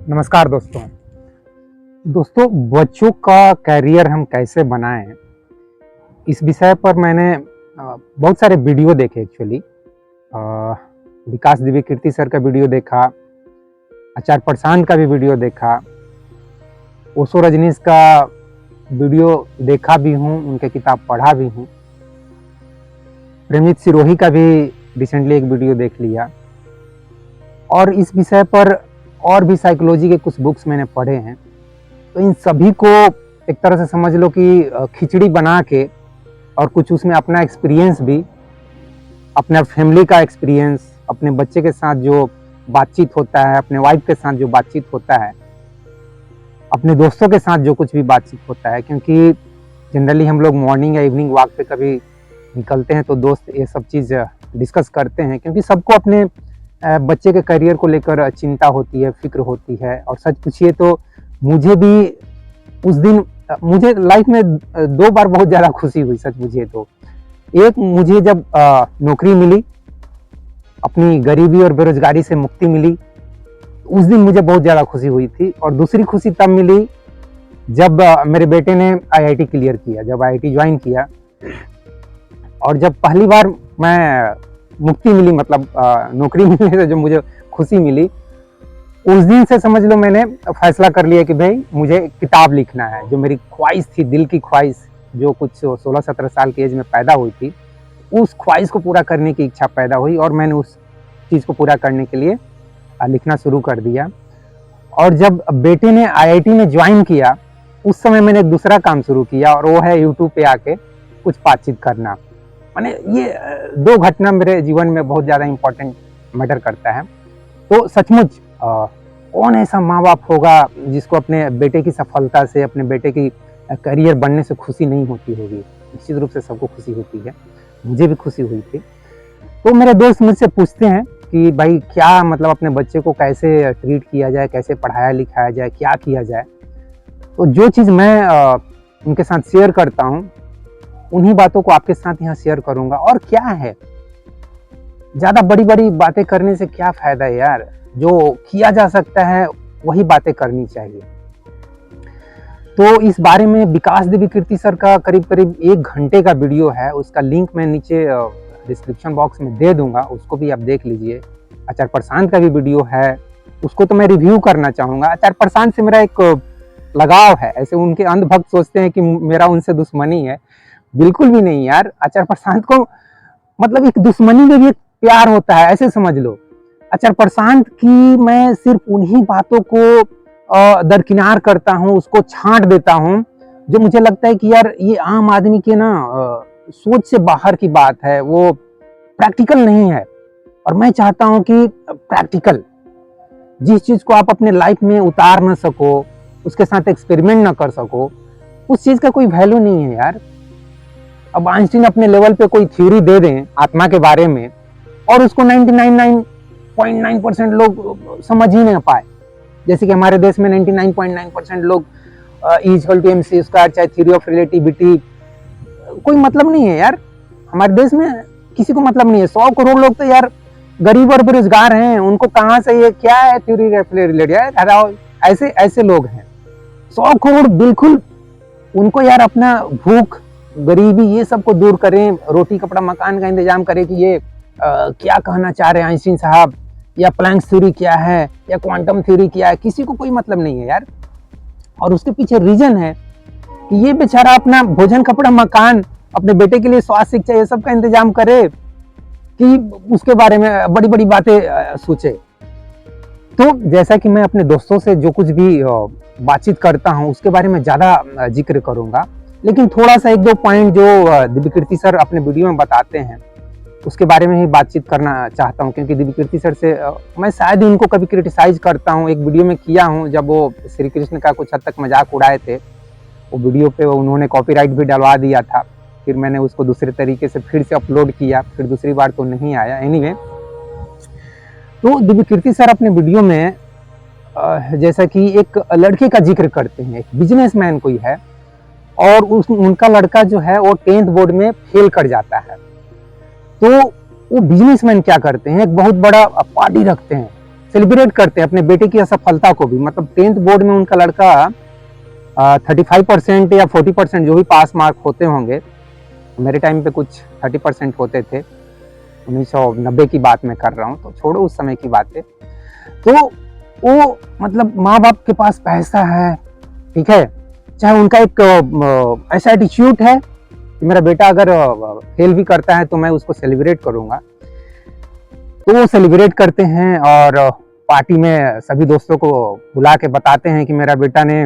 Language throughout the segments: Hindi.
नमस्कार दोस्तों बच्चों का कैरियर हम कैसे बनाएं, इस विषय पर मैंने बहुत सारे वीडियो देखे एक्चुअली। विकास दिव्य कीर्ति सर का वीडियो देखा, आचार्य प्रशांत का भी वीडियो देखा, ओशो रजनीश का वीडियो देखा भी हूँ, उनके किताब पढ़ा भी हूँ। प्रेमजीत सिरोही का भी रिसेंटली एक वीडियो देख लिया। और इस विषय पर और भी साइकोलॉजी के कुछ बुक्स मैंने पढ़े हैं। तो इन सभी को एक तरह से समझ लो कि खिचड़ी बना के और कुछ उसमें अपना एक्सपीरियंस भी, अपना फैमिली का एक्सपीरियंस, अपने बच्चे के साथ जो बातचीत होता है, अपने वाइफ के साथ जो बातचीत होता है, अपने दोस्तों के साथ जो कुछ भी बातचीत होता है, क्योंकि जनरली हम लोग मॉर्निंग या इवनिंग वॉक पे कभी निकलते हैं तो दोस्त ये सब चीज़ डिस्कस करते हैं, क्योंकि सबको अपने बच्चे के करियर को लेकर चिंता होती है, फिक्र होती है। और सच पूछिए तो मुझे भी उस दिन, मुझे लाइफ में 2 बार बहुत ज़्यादा खुशी हुई सच पूछिए तो। एक, मुझे जब नौकरी मिली, अपनी गरीबी और बेरोजगारी से मुक्ति मिली, उस दिन मुझे बहुत ज़्यादा खुशी हुई थी। और दूसरी खुशी तब मिली जब मेरे बेटे ने IIT क्लियर किया, जब IIT ज्वाइन किया। और जब पहली बार मैं मुक्ति मिली, मतलब नौकरी मिलने से जो मुझे खुशी मिली, उस दिन से समझ लो मैंने फैसला कर लिया कि भाई मुझे किताब लिखना है। जो मेरी ख्वाहिश थी, दिल की ख्वाहिश, जो कुछ 16-17 साल की एज में पैदा हुई थी, उस ख्वाहिश को पूरा करने की इच्छा पैदा हुई और मैंने उस चीज़ को पूरा करने के लिए लिखना शुरू कर दिया। और जब बेटे ने IIT में ज्वाइन किया, उस समय मैंने एक दूसरा काम शुरू किया, और वो है यूट्यूब पे आके कुछ बातचीत करना। माने ये 2 घटना मेरे जीवन में बहुत ज़्यादा इम्पोर्टेंट मैटर करता है। तो सचमुच कौन ऐसा माँ बाप होगा जिसको अपने बेटे की सफलता से, अपने बेटे की करियर बनने से खुशी नहीं होती होगी। निश्चित रूप से सबको खुशी होती है, मुझे भी खुशी हुई थी। तो मेरे दोस्त मुझसे पूछते हैं कि भाई क्या मतलब अपने बच्चे को कैसे ट्रीट किया जाए, कैसे पढ़ाया लिखाया जाए, क्या किया जाए। तो जो चीज़ मैं उनके साथ शेयर करता हूँ, उन्हीं बातों को आपके साथ यहाँ शेयर करूँगा। और क्या है, ज़्यादा बड़ी बड़ी बातें करने से क्या फ़ायदा है यार। जो किया जा सकता है वही बातें करनी चाहिए। तो इस बारे में विकास दिव्य कीर्ति सर का करीब 1 घंटे का वीडियो है, उसका लिंक मैं नीचे डिस्क्रिप्शन बॉक्स में दे दूंगा, उसको भी आप देख लीजिए। आचार्य प्रशांत का भी वीडियो है, उसको तो मैं रिव्यू करना चाहूँगा। आचार्य प्रशांत से मेरा एक लगाव है। ऐसे उनके अंधभक्त सोचते हैं कि मेरा उनसे दुश्मनी है, बिल्कुल भी नहीं यार। आचार्य प्रशांत को मतलब एक दुश्मनी में भी एक प्यार होता है, ऐसे समझ लो। आचार्य प्रशांत की मैं सिर्फ उन्हीं बातों को दरकिनार करता हूँ, उसको छांट देता हूँ, जो मुझे लगता है कि यार ये आम आदमी के ना सोच से बाहर की बात है, वो प्रैक्टिकल नहीं है। और मैं चाहता हूँ कि प्रैक्टिकल, जिस चीज़ को आप अपने लाइफ में उतार ना सको, उसके साथ एक्सपेरिमेंट ना कर सको, उस चीज़ का कोई वैल्यू नहीं है यार। अब आइंस्टीन अपने लेवल पे कोई थ्योरी दे दें आत्मा के बारे में, और उसको 99.9% लोग समझ ही नहीं पाए। जैसे कि हमारे देश में 99.9% लोग E=mc², चाहे थ्योरी ऑफ रिलेटिविटी, कोई मतलब नहीं है यार। हमारे देश में किसी को मतलब नहीं है। 100 करोड़ लोग तो यार गरीब और बेरोजगार हैं, उनको कहाँ से ये क्या है थ्योरी ऑफ रिलेटिविटी, ऐसे लोग हैं 100 करोड़। बिल्कुल उनको यार अपना भूख, गरीबी, ये सब को दूर करें, रोटी कपड़ा मकान का इंतजाम करें कि ये क्या कहना चाह रहे हैं आइंस्टीन साहब, या प्लैंक्स थ्योरी क्या है, या क्वांटम थ्योरी क्या है, किसी को कोई मतलब नहीं है यार। और उसके पीछे रीजन है कि ये बेचारा अपना भोजन कपड़ा मकान, अपने बेटे के लिए स्वास्थ्य शिक्षा, ये सब का इंतजाम करे कि उसके बारे में बड़ी बड़ी बातें सोचे। तो जैसा कि मैं अपने दोस्तों से जो कुछ भी बातचीत करता हूँ, उसके बारे में ज़्यादा जिक्र करूँगा, लेकिन थोड़ा सा 1-2 पॉइंट जो दिव्य कीर्ति सर अपने वीडियो में बताते हैं, उसके बारे में ही बातचीत करना चाहता हूं। क्योंकि दिव्य कीर्ति सर से मैं शायद उनको कभी क्रिटिसाइज करता हूं, एक वीडियो में किया हूं, जब वो श्री कृष्ण का कुछ हद तक मजाक उड़ाए थे। वो वीडियो पे उन्होंने कॉपीराइट भी डलवा दिया था, फिर मैंने उसको दूसरे तरीके से फिर से अपलोड किया, फिर दूसरी बार तो नहीं आया। एनीवे, तो दिव्य कीर्ति सर अपने वीडियो में जैसा कि एक लड़के का जिक्र करते हैं, एक बिजनेसमैन कोई है, और उनका लड़का जो है वो 10th बोर्ड में फेल कर जाता है। तो वो बिजनेसमैन क्या करते हैं, एक बहुत बड़ा पार्टी रखते हैं, सेलिब्रेट करते हैं अपने बेटे की असफलता को भी। मतलब 10th बोर्ड में उनका लड़का 35% या 40% जो भी पास मार्क होते होंगे, मेरे टाइम पे कुछ 30% होते थे, 1990 की बात मैं कर रहा हूँ, तो छोड़ो उस समय की बातें। तो वो मतलब माँ बाप के पास पैसा है, ठीक है, चाहे उनका एक ऐसा एटीट्यूड है कि मेरा बेटा अगर फेल भी करता है तो मैं उसको सेलिब्रेट करूंगा, तो वो सेलिब्रेट करते हैं और पार्टी में सभी दोस्तों को बुला के बताते हैं कि मेरा बेटा ने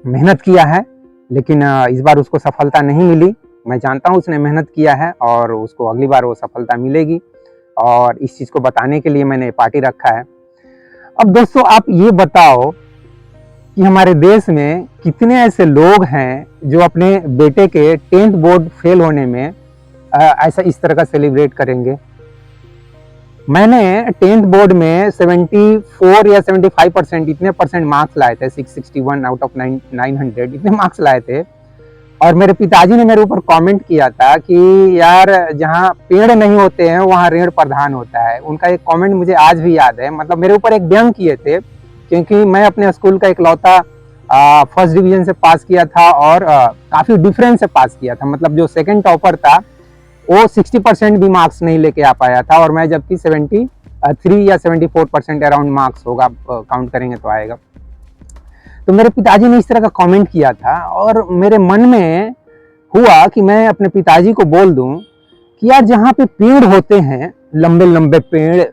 मेहनत किया है, लेकिन इस बार उसको सफलता नहीं मिली। मैं जानता हूँ उसने मेहनत किया है और उसको अगली बार वो सफलता मिलेगी, और इस चीज़ को बताने के लिए मैंने पार्टी रखा है। अब दोस्तों आप ये बताओ कि हमारे देश में कितने ऐसे लोग हैं जो अपने बेटे के 10th बोर्ड फेल होने में ऐसा इस तरह का सेलिब्रेट करेंगे। मैंने 10th बोर्ड में 74 या 75% इतने परसेंट मार्क्स लाए थे, 661 आउट ऑफ 900 इतने मार्क्स लाए थे, और मेरे पिताजी ने मेरे ऊपर कमेंट किया था कि यार जहाँ पेड़ नहीं होते हैं वहाँ ऋण प्रधान होता है। उनका एक कमेंट मुझे आज भी याद है। मतलब मेरे ऊपर एक व्यंग किए थे, क्योंकि मैं अपने स्कूल का इकलौता फर्स्ट डिवीजन से पास किया था और काफ़ी डिफरेंस से पास किया था। मतलब जो सेकंड टॉपर था वो 60% भी मार्क्स नहीं लेके आ पाया था, और मैं जबकि 73 या 74% अराउंड मार्क्स होगा, काउंट करेंगे तो आएगा। तो मेरे पिताजी ने इस तरह का कमेंट किया था, और मेरे मन में हुआ कि मैं अपने पिताजी को बोल दूं कि यार जहाँ पे पेड़ होते हैं, लंबे लंबे पेड़,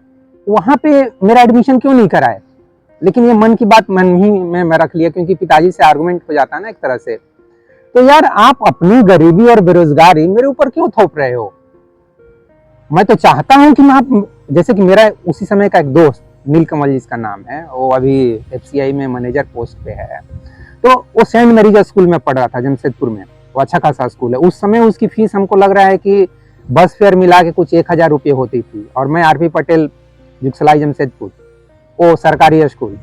वहाँ पे मेरा एडमिशन क्यों नहीं कराए। लेकिन ये मन की बात मन ही में मैं रख लिया, क्योंकि पिताजी से आर्गुमेंट हो जाता है ना एक तरह से। तो यार आप अपनी गरीबी और बेरोजगारी मेरे ऊपर क्यों थोप रहे हो। मैं तो चाहता हूं कि मैं आप, जैसे कि मेरा उसी समय का एक दोस्त नीलकमल जिसका नाम है, वो अभी FCI में मैनेजर पोस्ट पे है, तो वो सेंट मैरीज स्कूल में पढ़ रहा था जमशेदपुर में। वो अच्छा खासा स्कूल है। उस समय उसकी फीस हमको लग रहा है कि बस फेयर मिला के कुछ 1000 रुपये होती थी, और मैं RP पटेल जुगसलाई जमशेदपुर, वो सरकारी स्कूल।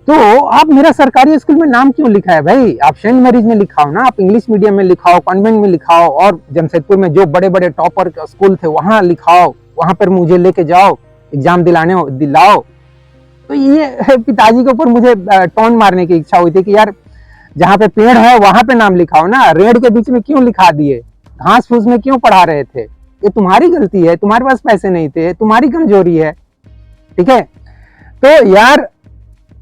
तो आप मेरा सरकारी स्कूल में नाम क्यों लिखा है भाई। आप सेंट मैरीज में लिखाओ ना, आप इंग्लिश मीडियम में लिखाओ, कॉन्वेंट में लिखाओ, और जमशेदपुर में जो बड़े बड़े टॉपर स्कूल थे वहां लिखाओ, वहां पर मुझे लेके जाओ, एग्जाम दिलाओ। तो ये पिताजी के ऊपर मुझे टोन मारने की इच्छा हुई थी कि यार जहाँ पे पेड़ है वहां पे नाम लिखाओ ना, रेड के बीच में क्यों लिखा दिए, घास फूस में क्यों पढ़ा रहे थे। ये तुम्हारी गलती है, तुम्हारे पास पैसे नहीं थे, तुम्हारी कमजोरी है, ठीक है। तो यार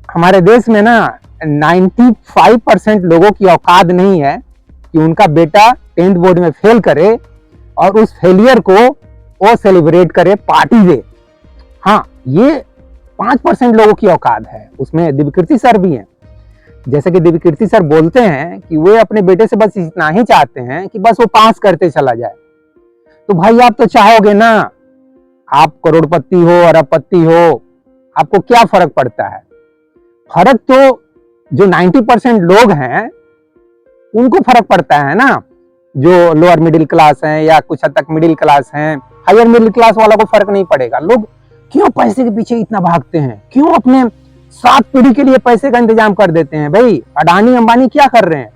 हमारे देश में ना 95% लोगों की औकात नहीं है कि उनका बेटा 10th बोर्ड में फेल करे और उस फेलियर को वो सेलिब्रेट करे, पार्टी दे। हाँ, ये 5% लोगों की औकात है। उसमें दिव्यकीर्ति सर भी हैं। जैसे कि दिव्यकीर्ति सर बोलते हैं कि वे अपने बेटे से बस इतना ही चाहते हैं कि बस वो पास करते चला जाए। तो भाई आप तो चाहोगे ना, आप करोड़पति हो, अरबपति हो, आपको क्या फर्क पड़ता है। फर्क तो जो 90% लोग हैं उनको फर्क पड़ता है ना, जो लोअर मिडिल क्लास हैं या कुछ हद तक मिडिल क्लास हैं। हायर मिडिल क्लास वाला को फर्क नहीं पड़ेगा। लोग क्यों पैसे के पीछे इतना भागते हैं, क्यों अपने 7 पीढ़ी के लिए पैसे का इंतजाम कर देते हैं। भाई अडानी अंबानी क्या कर रहे हैं,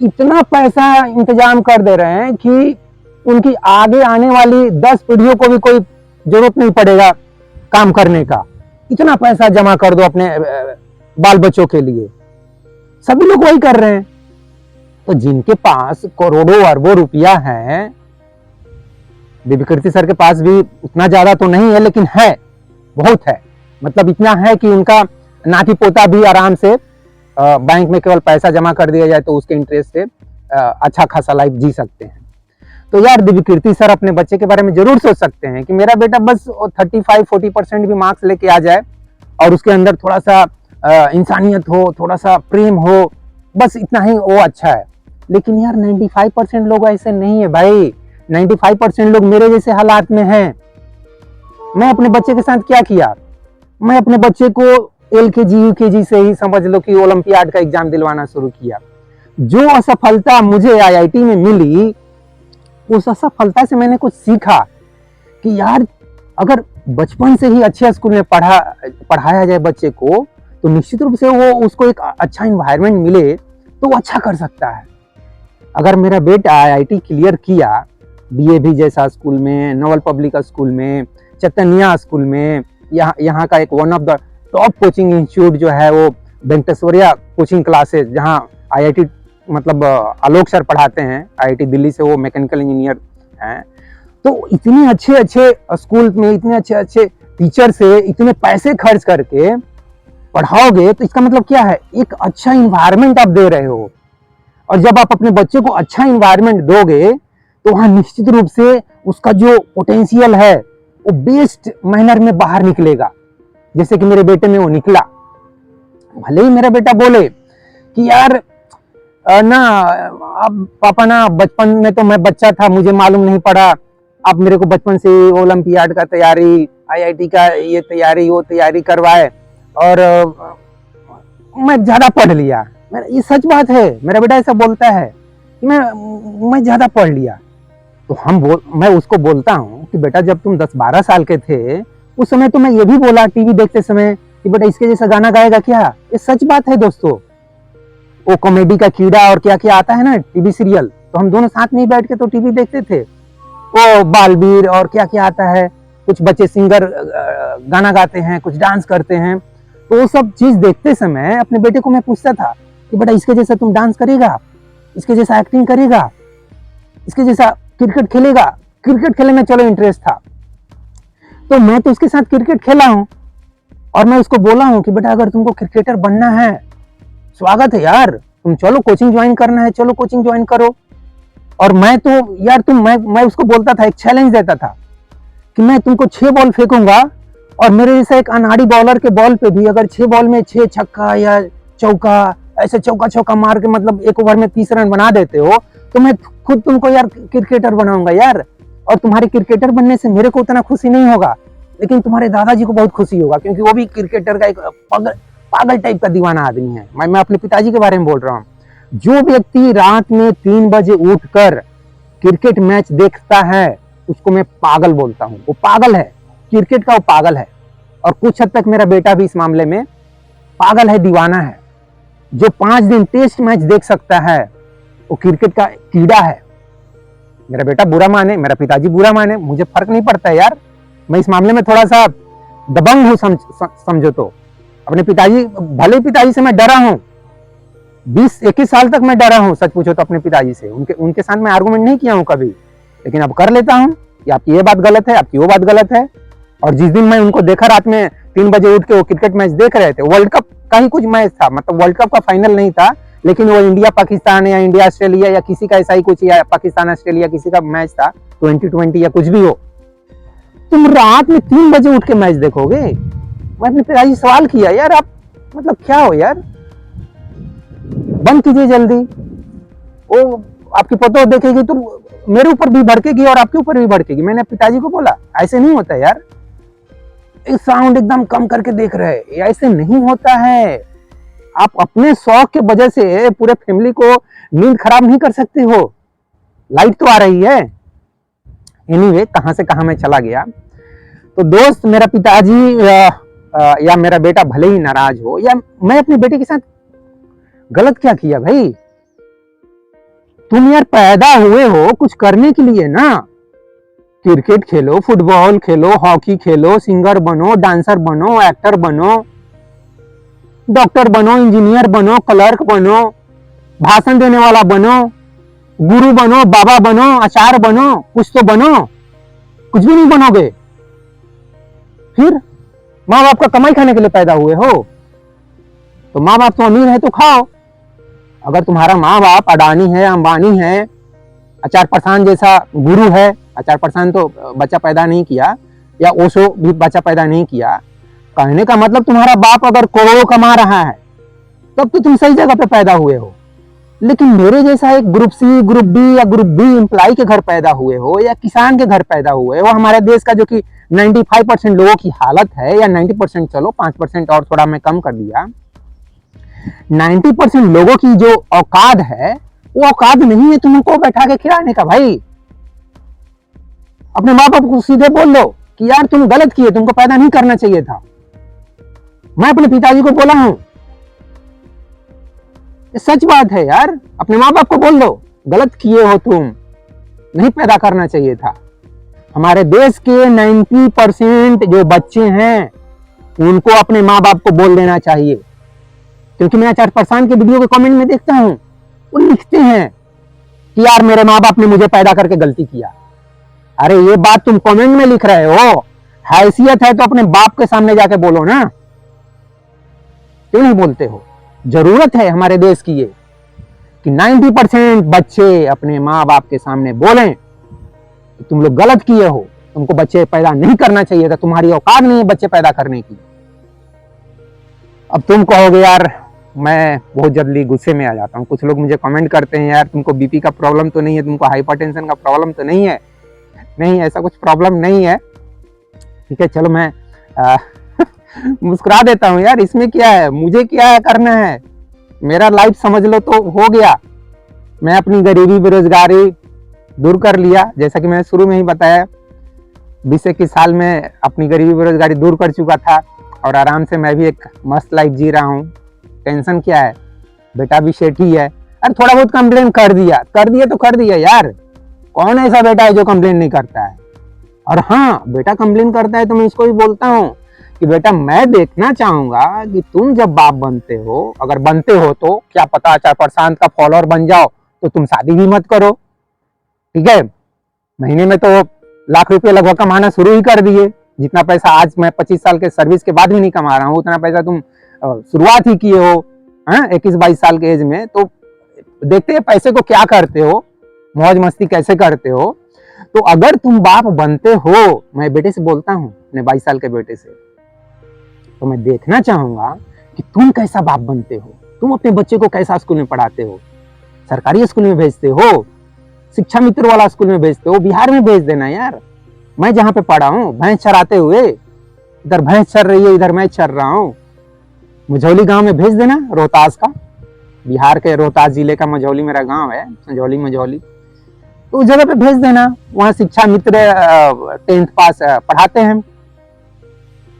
इतना पैसा इंतजाम कर दे रहे हैं कि उनकी आगे आने वाली 10 पीढ़ियों को भी कोई जरूरत नहीं पड़ेगा काम करने का। इतना पैसा जमा कर दो अपने बाल बच्चों के लिए। सभी लोग वही कर रहे हैं। तो जिनके पास करोड़ों अरबों रुपया है, दिव्यकीर्ति सर के पास भी उतना ज्यादा तो नहीं है, लेकिन है, बहुत है। मतलब इतना है कि उनका नाती पोता भी आराम से बैंक में केवल पैसा जमा कर दिया जाए तो उसके इंटरेस्ट से अच्छा खासा लाइफ जी सकते हैं। तो यार दिव्यकीर्ति सर अपने बच्चे के बारे में जरूर सोच सकते हैं कि मेरा बेटा बस 35-40% भी मार्क्स लेके आ जाए और उसके अंदर थोड़ा सा इंसानियत हो, थोड़ा सा प्रेम हो, बस इतना ही वो अच्छा है। लेकिन यार 95% लोग ऐसे नहीं है भाई। 95% लोग मेरे जैसे हालात में हैं। मैं अपने बच्चे के साथ क्या किया, मैं अपने बच्चे को LKG UKG से ही समझ लो कि ओलंपियाड का एग्जाम दिलवाना शुरू किया। जो असफलता मुझे IIT में मिली, उस असफलता से मैंने कुछ सीखा कि यार अगर बचपन से ही अच्छे स्कूल में पढ़ाया जाए बच्चे को, तो निश्चित रूप से वो उसको एक अच्छा इन्वायरमेंट मिले तो वो अच्छा कर सकता है। अगर मेरा बेटा IIT क्लियर किया, DAV जैसा स्कूल में, नवल पब्लिक स्कूल में, चैतन्या स्कूल में, यहाँ का एक one of the top coaching institute जो है वो वेंकटेश्वरिया कोचिंग क्लासेस, जहाँ आईआईटी मतलब आलोक सर पढ़ाते हैं, आईआईटी दिल्ली से वो मैकेनिकल इंजीनियर हैं। तो इतने अच्छे अच्छे स्कूल में इतने अच्छे अच्छे टीचर से इतने पैसे खर्च करके पढ़ाओगे तो इसका मतलब क्या है, एक अच्छा इन्वायरमेंट आप दे रहे हो। और जब आप अपने बच्चे को अच्छा इन्वायरमेंट दोगे तो वहां निश्चित रूप से उसका जो पोटेंशियल है वो बेस्ट मैनर में बाहर निकलेगा, जैसे कि मेरे बेटे में वो निकला। भले ही मेरा बेटा बोले कि यार ना अब पापा ना बचपन में तो मैं बच्चा था, मुझे मालूम नहीं पड़ा, आप मेरे को बचपन से ओलंपियाड का तैयारी, आईआईटी का ये तैयारी वो तैयारी करवाए और मैं ज्यादा पढ़ लिया। ये सच बात है, मेरा बेटा ऐसा बोलता है कि मैं ज्यादा पढ़ लिया। तो मैं उसको बोलता हूँ कि बेटा जब तुम 10-12 साल के थे उस समय तो मैं ये भी बोला टीवी देखते समय कि बेटा इसके जैसा गाना गाएगा क्या। ये सच बात है दोस्तों। वो कॉमेडी का कीड़ा और क्या क्या आता है ना टीवी सीरियल, तो हम दोनों साथ में ही बैठ के तो टीवी देखते थे। वो बालवीर और क्या क्या आता है, कुछ बच्चे सिंगर गाना गाते हैं, कुछ डांस करते हैं। तो वो सब चीज देखते समय अपने बेटे को मैं पूछता था कि बेटा इसके जैसा तुम डांस करेगा, इसके जैसा एक्टिंग करेगा, इसके जैसा क्रिकेट खेलेगा। क्रिकेट खेलने में चलो इंटरेस्ट था तो मैं तो उसके साथ क्रिकेट खेला हूं और मैं उसको बोला हूं कि बेटा अगर तुमको क्रिकेटर बनना है स्वागत है यार, तुम चलो कोचिंग ज्वाइन करना है, चलो कोचिंग ज्वाइन करो। और मैं तो यार मैं उसको बोलता था, एक चैलेंज देता था कि मैं तुमको 6 बॉल फेंकूंगा और मेरे जैसा एक अनाड़ी बॉलर के बॉल पे भी अगर 6 बॉल में 6 छक्का या चौका, ऐसे चौका छक्का मार के मतलब एक ओवर में 30 रन बना देते हो तो मैं खुद तुमको यार क्रिकेटर बनाऊंगा यार। और तुम्हारे क्रिकेटर बनने से मेरे को उतना खुशी नहीं होगा, लेकिन तुम्हारे दादाजी को बहुत खुशी होगा, क्योंकि वो भी क्रिकेटर का एक पागल टाइप का दीवाना आदमी है। मैं अपने पिताजी के बारे में बोल रहा हूँ। जो व्यक्ति रात में 3 बजे उठकर क्रिकेट मैच देखता है उसको मैं पागल बोलता हूँ। वो पागल है, क्रिकेट का वो पागल है। और कुछ हद तक मेरा बेटा भी इस मामले में पागल है, दीवाना है। जो 5 दिन टेस्ट मैच देख सकता है वो क्रिकेट का कीड़ा है। मेरा बेटा बुरा माने, मेरा पिताजी बुरा माने, मुझे फर्क नहीं पड़ता है यार। मैं इस मामले में थोड़ा सा दबंग हूं, समझो तो। अपने पिताजी, भले पिताजी से मैं डरा हूं, 20-21 साल तक मैं डरा हूं सच पूछो तो अपने पिताजी से। उनके साथ मैं आर्गुमेंट नहीं किया हूं कभी, लेकिन अब कर लेता हूं कि आपकी ये बात गलत है, आपकी वो बात गलत है। और जिस दिन मैं उनको देखा रात में 3 बजे उठ के वो क्रिकेट मैच देख रहे थे, वर्ल्ड कप का ही कुछ मैच था, मतलब वर्ल्ड कप का फाइनल नहीं था, लेकिन वो इंडिया पाकिस्तान या इंडिया ऑस्ट्रेलिया या किसी का ऐसा ही कुछ, या पाकिस्तान ऑस्ट्रेलिया किसी का मैच था, 2020 या कुछ भी हो। तुम रात में 3 बजे उठ के मैच देखोगे? मैं अपने पिताजी से सवाल किया, यार आप मतलब क्या हो यार, बंद कीजिए जल्दी। वो आपकी पतो देखेगी तो मेरे ऊपर भी भड़केगी और आपके ऊपर भी भड़केगी। मैंने पिताजी को बोला ऐसे नहीं होता यार, एक साउंड एकदम कम करके देख रहे हैं, ऐसे नहीं होता है। आप अपने शौक के वजह से पूरे फैमिली को नींद खराब नहीं कर सकते हो। लाइट तो आ रही है। एनीवे, कहां से कहां मैं चला गया। तो दोस्त, मेरा पिताजी या मेरा बेटा भले ही नाराज हो, या मैं अपने बेटे के साथ गलत क्या किया भाई? तुम यार पैदा हुए हो कुछ करने के लिए ना। क्रिकेट खेलो, फुटबॉल खेलो, हॉकी खेलो, सिंगर बनो, डांसर बनो, एक्टर बनो, डॉक्टर बनो, इंजीनियर बनो, क्लर्क बनो, भाषण देने वाला बनो, गुरु बनो, बाबा बनो, आचार्य बनो, कुछ तो बनो। कुछ भी नहीं बनोगे। फिर माँ बाप का कमाई खाने के लिए पैदा हुए हो, तो माँ बाप तो अमीर है तो खाओ। अगर तुम्हारा माँ बाप अडानी है, अंबानी है, आचार्य प्रसाद जैसा गुरु है, आचार्य प्रसाद तो बच्चा पैदा नहीं किया, या ओशो भी बच्चा पैदा नहीं किया, कहने का मतलब तुम्हारा बाप अगर करोड़ों कमा रहा है तब तो तुम सही जगह पे पैदा हुए हो। लेकिन मेरे जैसा एक ग्रुप सी, ग्रुप बी या ग्रुप बी एम्प्लॉय के घर पैदा हुए हो, या किसान के घर पैदा हुए हो, हमारे देश का जो कि 95% लोगों की हालत है, या 90%, चलो 5% और थोड़ा मैं कम कर दिया, 90% लोगों की जो औकात है वो औकात नहीं है तुमको बैठा के खिलाने का भाई। अपने माँ बाप को सीधे बोल दो कि यार तुम गलत किए, तुमको पैदा नहीं करना चाहिए था। मैं अपने पिताजी को बोला हूं, ये सच बात है यार। अपने माँ बाप को बोल दो गलत किए हो तुम, नहीं पैदा करना चाहिए था। हमारे देश के 90% जो बच्चे हैं उनको अपने माँ बाप को बोल देना चाहिए। क्योंकि मैं आचार के वीडियो के कमेंट में देखता हूँ, वो लिखते हैं कि यार मेरे माँ बाप ने मुझे पैदा करके गलती किया। अरे ये बात तुम कमेंट में लिख रहे हो, हैसियत है तो अपने बाप के सामने जाके बोलो ना, क्यों नहीं बोलते हो? जरूरत है हमारे देश की ये कि 90% बच्चे अपने माँ बाप के सामने बोलें कि तुम लोग गलत किए हो, तुमको बच्चे पैदा नहीं करना चाहिए था, तुम्हारी औकात नहीं है बच्चे पैदा करने की। अब तुम कहोगे यार मैं बहुत जल्दी गुस्से में आ जाता हूँ। कुछ लोग मुझे कमेंट करते हैं यार तुमको बीपी का प्रॉब्लम तो नहीं है, तुमको हाइपरटेंशन का प्रॉब्लम तो नहीं है? नहीं, ऐसा कुछ प्रॉब्लम नहीं है। ठीक है, चलो मैं मुस्कुरा देता हूँ यार, इसमें क्या है, मुझे क्या करना है, मेरा लाइफ समझ लो तो हो गया। मैं अपनी गरीबी बेरोजगारी दूर कर लिया, जैसा कि मैंने शुरू में ही बताया 20-21 साल में अपनी गरीबी बेरोजगारी दूर कर चुका था और आराम से मैं भी एक मस्त लाइफ जी रहा हूँ। टेंशन क्या है, बेटा भी सेठ ही है। अरे थोड़ा बहुत कंप्लेन कर दिया तो कर दिया यार, कौन ऐसा बेटा है जो कंप्लेन नहीं करता है? और हाँ, बेटा कंप्लेन करता है तो मैं इसको भी बोलता हूँ कि बेटा मैं देखना चाहूंगा कि तुम जब बाप बनते हो, अगर बनते हो तो क्या पता आचार प्रशांत का फॉलोअर बन जाओ तो तुम शादी भी मत करो। ठीक है, महीने में तो लाख रुपए लगभग कमाना शुरू ही कर दिए। जितना पैसा आज मैं 25 साल के सर्विस के बाद भी नहीं कमा रहा हूँ, उतना पैसा तुम शुरुआत ही किए हो 21-22 साल के एज में। तो देखते हैं पैसे को क्या करते हो, मौज मस्ती कैसे करते हो। तो अगर तुम बाप बनते हो, मैं बेटे से बोलता हूँ, अपने 22 साल के बेटे से, तो मैं देखना चाहूंगा कि तुम कैसा बाप बनते हो। तुम अपने बच्चे को कैसा स्कूल में पढ़ाते हो, सरकारी स्कूल में भेजते हो, शिक्षा मित्र वाला स्कूल में भेजते हो, बिहार में भेज देना यार। मैं जहाँ पे पढ़ा हूँ, भैंस चराते हुए, इधर भैंस चर रही है, इधर मैं चर रहा हूँ, मझौली गांव में भेज देना, रोहतास का, बिहार के रोहतास जिले का मझौली मेरा गांव है, मझौली, तो उस जगह पे भेज देना। वहाँ शिक्षा मित्र 10th पास पढ़ाते हैं।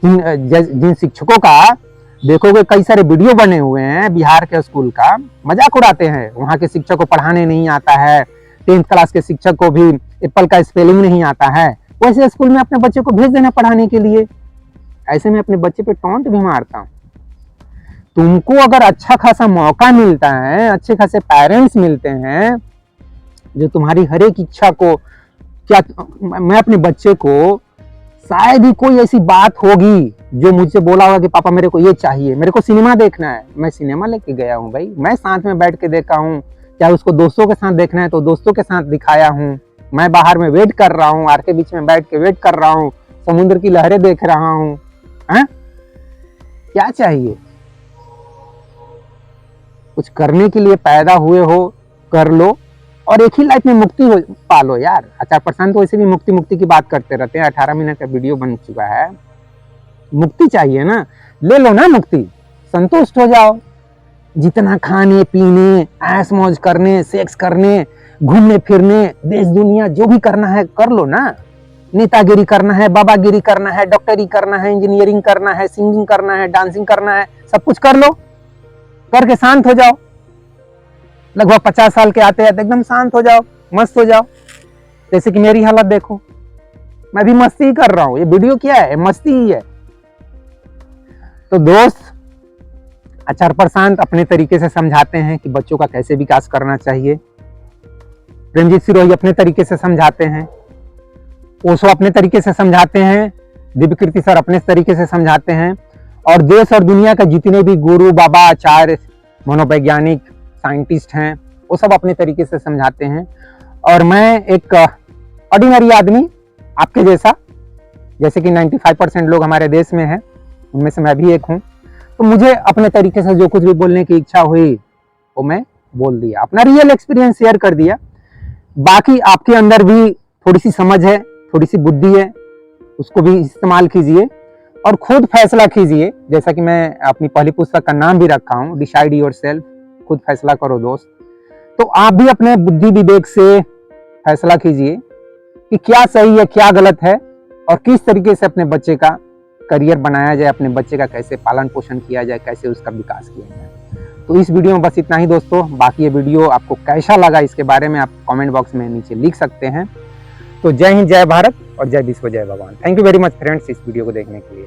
जिन शिक्षकों का देखोगे कई सारे वीडियो बने हुए हैं बिहार के स्कूल का, मजाक उड़ाते हैं, वहाँ के शिक्षक को पढ़ाने नहीं आता है, 10th क्लास के शिक्षक को भी एप्पल का स्पेलिंग नहीं आता है, वैसे स्कूल में अपने बच्चे को भेज देना पढ़ाने के लिए। ऐसे में अपने बच्चे पे टॉन्ट भी मारता हूँ। तुमको अगर अच्छा खासा मौका मिलता है, अच्छे खासे पेरेंट्स मिलते हैं जो तुम्हारी हर एक इच्छा को, क्या मैं अपने बच्चे को, शायद ही कोई ऐसी बात होगी जो मुझसे बोला होगा कि पापा मेरे को ये चाहिए, मेरे को सिनेमा देखना है, मैं सिनेमा लेके गया हूँ भाई, मैं साथ में बैठ के देखा हूँ। चाहे उसको दोस्तों के साथ देखना है तो दोस्तों के साथ दिखाया हूँ। मैं बाहर में वेट कर रहा हूँ, आर के बीच में बैठ के वेट कर रहा हूँ, समुद्र की लहरें देख रहा हूँ। क्या चाहिए? कुछ करने के लिए पैदा हुए हो, कर लो, और एक ही लाइफ में मुक्ति हो पालो यार। आचार प्रशांत वैसे भी मुक्ति की बात करते रहते हैं, 18 मिनट का वीडियो बन चुका है। मुक्ति चाहिए ना, ले लो ना मुक्ति, संतुष्ट हो जाओ। जितना खाने पीने, ऐश मौज करने, सेक्स करने, घूमने फिरने, देश दुनिया जो भी करना है कर लो ना। नेतागिरी करना है, बाबागिरी करना है, डॉक्टरी करना है, इंजीनियरिंग करना है, सिंगिंग करना है, डांसिंग करना है, सब कुछ कर लो, करके शांत हो जाओ। लगभग 50 साल के आते आते एकदम शांत हो जाओ, मस्त हो जाओ। जैसे कि मेरी हालत देखो, मैं भी मस्ती ही कर रहा हूँ। ये वीडियो क्या है, मस्ती ही है। तो दोस्त, आचार प्रशांत अपने तरीके से समझाते हैं कि बच्चों का कैसे विकास करना चाहिए। प्रेमजीत सिरोही अपने तरीके से समझाते हैं, ओशो अपने तरीके से समझाते हैं, दिव्यकीर्ति सर अपने तरीके से समझाते हैं, और देश और दुनिया के जितने भी गुरु, बाबा, आचार्य, मनोवैज्ञानिक, साइंटिस्ट हैं, वो सब अपने तरीके से समझाते हैं। और मैं एक ऑर्डिनरी आदमी, आपके जैसा, जैसे कि 95% लोग हमारे देश में हैं, उनमें से मैं भी एक हूँ। तो मुझे अपने तरीके से जो कुछ भी बोलने की इच्छा हुई वो मैं बोल दिया, अपना रियल एक्सपीरियंस शेयर कर दिया। बाकी आपके अंदर भी थोड़ी सी समझ है, थोड़ी सी बुद्धि है, उसको भी इस्तेमाल कीजिए और खुद फैसला कीजिए। जैसा कि मैं अपनी पहली पुस्तक का नाम भी रखा हूँ, डिसाइड योरसेल्फ, खुद फैसला करो दोस्त। तो आप भी अपने बुद्धि विवेक से फैसला कीजिए कि क्या सही है, क्या गलत है, और किस तरीके से अपने बच्चे का करियर बनाया जाए, अपने बच्चे का कैसे पालन पोषण किया जाए, कैसे उसका विकास किया जाए। तो इस वीडियो में बस इतना ही दोस्तों। बाकी ये वीडियो आपको कैसा लगा इसके बारे में आप कमेंट बॉक्स में नीचे लिख सकते हैं। तो जय हिंद, जय भारत और जय विश्व, जय भगवान। Thank you very much friends इस वीडियो को देखने के लिए।